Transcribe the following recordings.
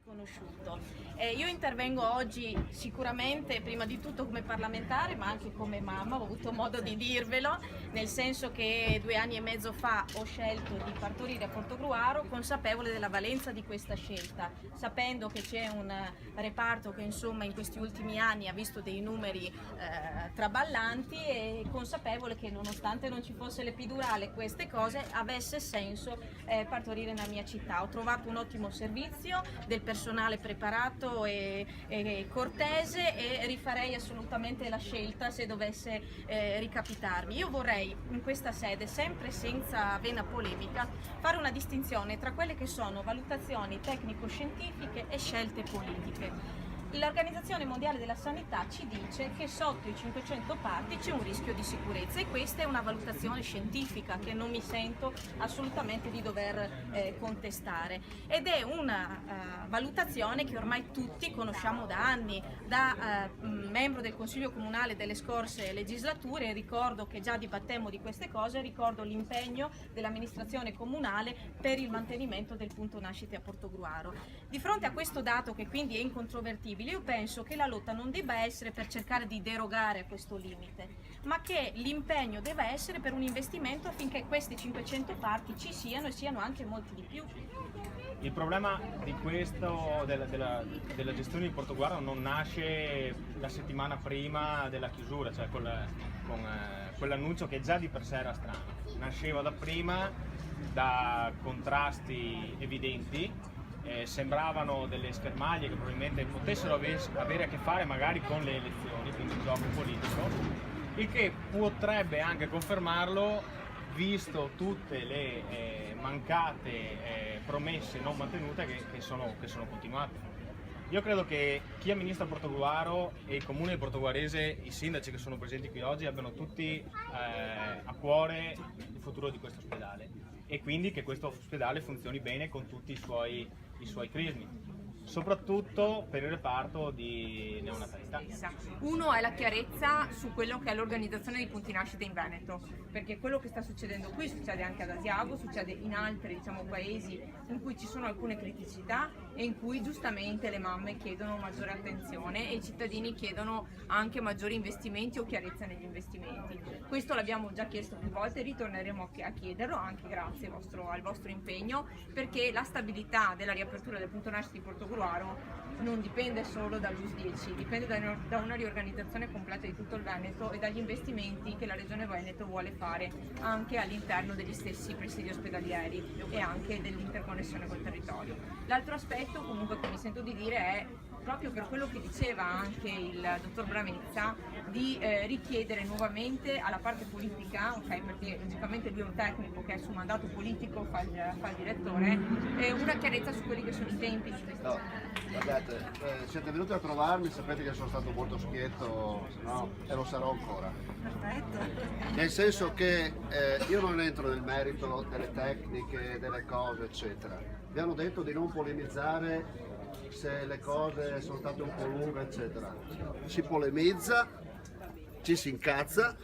sconosciuto. Io intervengo oggi sicuramente prima di tutto come parlamentare, ma anche come mamma, ho avuto modo di dirvelo, nel senso che 2 anni e mezzo fa ho scelto di partorire a Portogruaro, consapevole della valenza di questa scelta, sapendo che c'è un reparto che insomma in questi ultimi anni ha visto dei numeri traballanti, e consapevole che nonostante non ci fosse l'epidurale, queste cose avesse senso partorire nella mia città. Ho trovato un ottimo servizio, del personale preparato e cortese, e rifarei assolutamente la scelta se dovesse ricapitarmi. Io vorrei in questa sede, sempre senza vena polemica, fare una distinzione tra quelle che sono valutazioni tecnico-scientifiche e scelte politiche. L'Organizzazione Mondiale della Sanità ci dice che sotto i 500 parti c'è un rischio di sicurezza, e questa è una valutazione scientifica che non mi sento assolutamente di dover contestare, ed è una valutazione che ormai tutti conosciamo da anni. Da membro del Consiglio Comunale delle scorse legislature ricordo che già dibattemmo di queste cose, ricordo l'impegno dell'amministrazione comunale per il mantenimento del punto nascite a Portogruaro. Di fronte a questo dato, che quindi è incontrovertibile, io penso che la lotta non debba essere per cercare di derogare a questo limite, ma che l'impegno debba essere per un investimento affinché questi 500 parti ci siano, e siano anche molti di più. Il problema di questo, della gestione di Portogruaro, non nasce la settimana prima della chiusura, cioè con quell'annuncio che già di per sé era strano. Nasceva da prima, da contrasti evidenti. Sembravano delle schermaglie che probabilmente potessero avere a che fare magari con le elezioni, quindi il gioco politico, il che potrebbe anche confermarlo, visto tutte le mancate promesse non mantenute che sono continuate. Io credo che chi amministra Portogruaro e il comune di Portoguarese, i sindaci che sono presenti qui oggi, abbiano tutti a cuore il futuro di questo ospedale, e quindi che questo ospedale funzioni bene con tutti i suoi crismi, soprattutto per il reparto di neonatalità. Uno è la chiarezza su quello che è l'organizzazione dei punti nascita in Veneto, perché quello che sta succedendo qui succede anche ad Asiago, succede in altri paesi in cui ci sono alcune criticità e in cui giustamente le mamme chiedono maggiore attenzione e i cittadini chiedono anche maggiori investimenti o chiarezza negli investimenti. Questo l'abbiamo già chiesto più volte e ritorneremo a chiederlo anche grazie al vostro impegno, perché la stabilità della riapertura del punto nascita di Portogruaro non dipende solo dall'US 10, dipende da una riorganizzazione completa di tutto il Veneto e dagli investimenti che la Regione Veneto vuole fare anche all'interno degli stessi presidi ospedalieri e anche dell'interconnessione col territorio. L'altro aspetto comunque che mi sento di dire è, proprio per quello che diceva anche il dottor Bravezza, di richiedere nuovamente alla parte politica, perché logicamente lui è un tecnico che è su mandato politico, fa il direttore, una chiarezza su quelli che sono i tempi di investizione. Guardate, siete venuti a trovarmi, sapete che sono stato molto schietto, no? E lo sarò ancora. Perfetto. Nel senso che io non entro nel merito delle tecniche, delle cose, eccetera. Vi hanno detto di non polemizzare se le cose sono state un po' lunghe, eccetera. Si polemizza, ci si incazza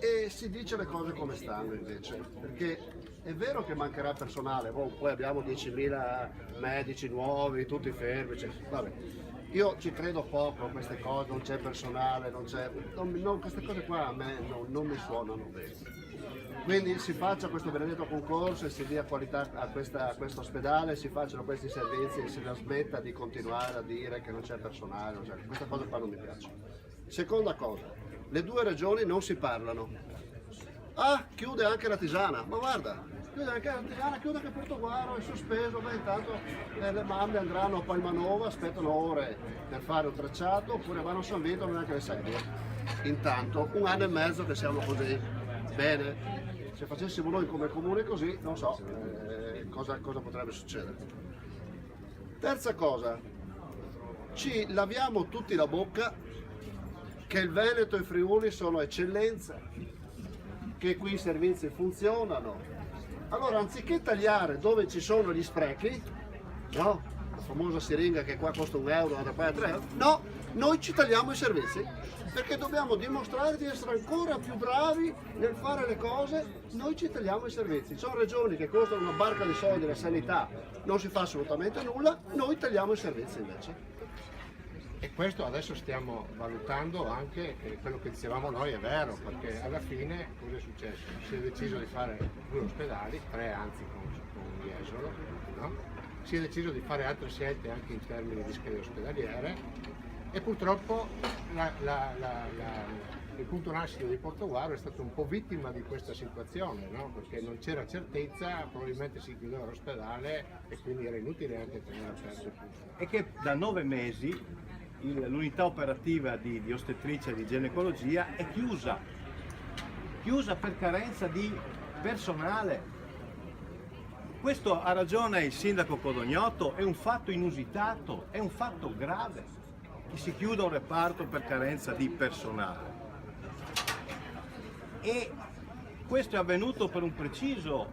e si dice le cose come stanno invece, perché è vero che mancherà personale, poi abbiamo 10.000 medici nuovi, tutti fermi, vabbè. Io ci credo poco a queste cose, non c'è personale, queste cose qua a me non mi suonano bene. Quindi si faccia questo benedetto concorso e si dia qualità a questo ospedale, si facciano questi servizi e si la smetta di continuare a dire che non c'è personale, questa cosa qua non mi piace. Seconda cosa, le 2 regioni non si parlano. Ah, chiude anche la Tisana, ma guarda, chiude anche la Tisana, chiude anche Portogruaro, è sospeso, intanto le mamme andranno a Palmanova, aspettano ore per fare un tracciato, oppure vanno a San Vito, non neanche le sedie. Intanto 1 anno e mezzo che siamo così, bene, se facessimo noi come comune così, non so cosa potrebbe succedere. Terza cosa, ci laviamo tutti la bocca che il Veneto e il Friuli sono eccellenza, che qui i servizi funzionano. Allora, anziché tagliare dove ci sono gli sprechi, no? famosa siringa che qua costa €1, da qua €3. No, noi ci tagliamo i servizi perché dobbiamo dimostrare di essere ancora più bravi nel fare le cose. Noi ci tagliamo i servizi. Ci sono regioni che costano una barca di soldi, la sanità non si fa assolutamente nulla, noi tagliamo i servizi invece. E questo adesso stiamo valutando anche quello che dicevamo noi è vero, perché alla fine cosa è successo? Si è deciso di fare 2 ospedali, 3 anzi con Jesolo, no? Si è deciso di fare altre scelte anche in termini di schede ospedaliere e purtroppo il punto nascita di Portogruaro è stato un po' vittima di questa situazione, no? Perché non c'era certezza, probabilmente si chiudeva l'ospedale e quindi era inutile anche tenere aperto il punto. E che da 9 mesi l'unità operativa di ostetricia e di ginecologia è chiusa per carenza di personale. Questo ha ragione il sindaco Codognoto, è un fatto inusitato, è un fatto grave che si chiuda un reparto per carenza di personale. E questo è avvenuto per un preciso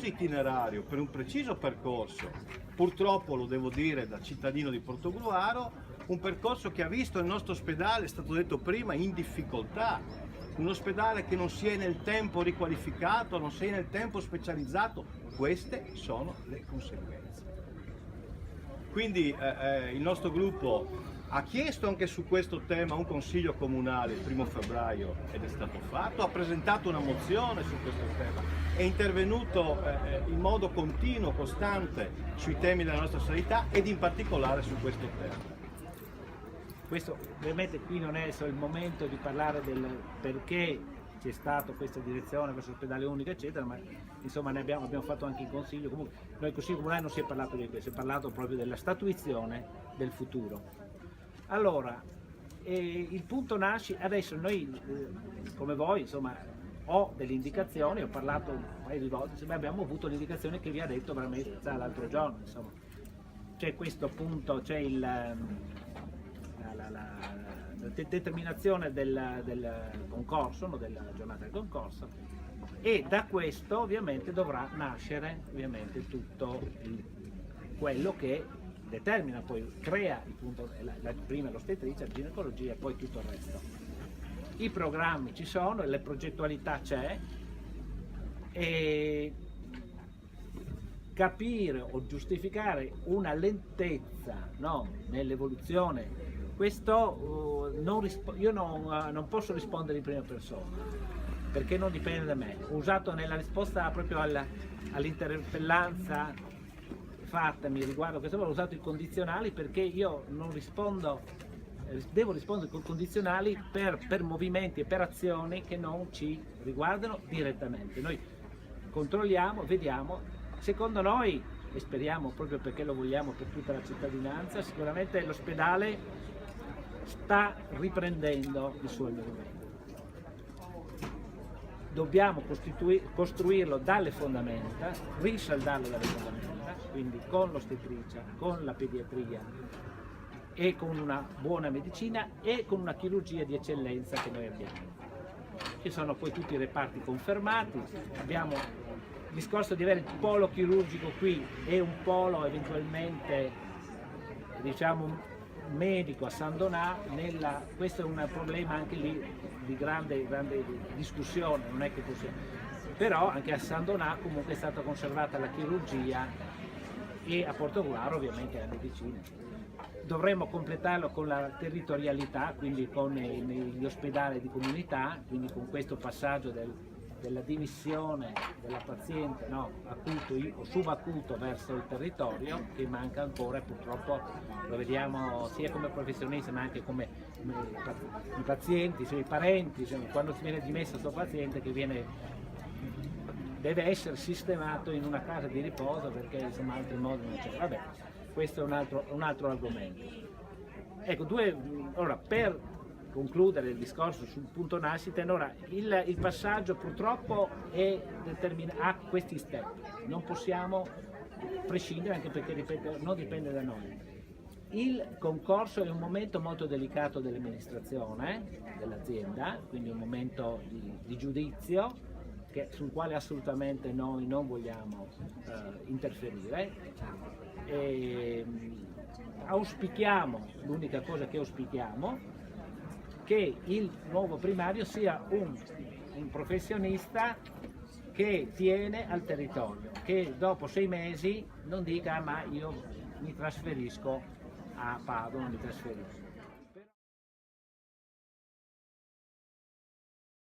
itinerario, per un preciso percorso. Purtroppo, lo devo dire da cittadino di Portogruaro, un percorso che ha visto il nostro ospedale, è stato detto prima, in difficoltà. Un ospedale che non si è nel tempo riqualificato, non si è nel tempo specializzato. Queste sono le conseguenze. Quindi il nostro gruppo ha chiesto anche su questo tema un consiglio comunale il 1° febbraio ed è stato fatto, ha presentato una mozione su questo tema, è intervenuto in modo continuo, costante sui temi della nostra sanità ed in particolare su questo tema. Questo ovviamente qui non è adesso il momento di parlare del perché c'è stata questa direzione verso l'ospedale unico eccetera, ma insomma abbiamo fatto anche in consiglio. Comunque noi in consiglio comunale non si è parlato di questo, si è parlato proprio della statuizione del futuro. Allora, il punto nasce, adesso noi come voi insomma ho delle indicazioni, ho parlato un paio di volte, abbiamo avuto l'indicazione che vi ha detto veramente l'altro giorno, insomma c'è questo punto, c'è la determinazione del concorso, no, della giornata del concorso, e da questo ovviamente dovrà nascere ovviamente tutto quello che determina, poi crea appunto, prima l'ostetricia, la ginecologia e poi tutto il resto. I programmi ci sono, la progettualità c'è e capire o giustificare una lentezza, no, nell'evoluzione. Questo io non posso rispondere in prima persona, perché non dipende da me. Ho usato nella risposta proprio all'interpellanza fattami riguardo questo, ho usato i condizionali perché io non rispondo, devo rispondere con condizionali per movimenti e per azioni che non ci riguardano direttamente. Noi controlliamo, vediamo, secondo noi, e speriamo proprio perché lo vogliamo per tutta la cittadinanza, sicuramente l'ospedale sta riprendendo i suoi movimenti. Dobbiamo costruirlo dalle fondamenta, risaldarlo dalle fondamenta, quindi con l'ostetricia, con la pediatria e con una buona medicina e con una chirurgia di eccellenza che noi abbiamo. Ci sono poi tutti i reparti confermati, abbiamo il discorso di avere il polo chirurgico qui e un polo eventualmente diciamo medico a San Donà, questo è un problema anche lì di grande discussione, non è che possiamo, però anche a San Donà comunque è stata conservata la chirurgia e a Portogruaro ovviamente la medicina. Dovremmo completarlo con la territorialità, quindi con gli ospedali di comunità, quindi con questo passaggio della dimissione della paziente, no, acuto o subacuto verso il territorio, che manca ancora e purtroppo lo vediamo sia come professionisti ma anche come i pazienti, i parenti, quando si viene dimesso questo paziente che deve essere sistemato in una casa di riposo perché insomma altri modi non c'è. Vabbè, questo è un altro argomento. Ecco, ora per concludere il discorso sul punto nascita, allora il passaggio purtroppo ha questi step, non possiamo prescindere anche perché, ripeto, non dipende da noi. Il concorso è un momento molto delicato dell'amministrazione dell'azienda, quindi un momento di giudizio sul quale assolutamente noi non vogliamo interferire auspichiamo, l'unica cosa che auspichiamo, che il nuovo primario sia un professionista che tiene al territorio, che dopo 6 mesi non dica ma io mi trasferisco a Padova, mi trasferisco.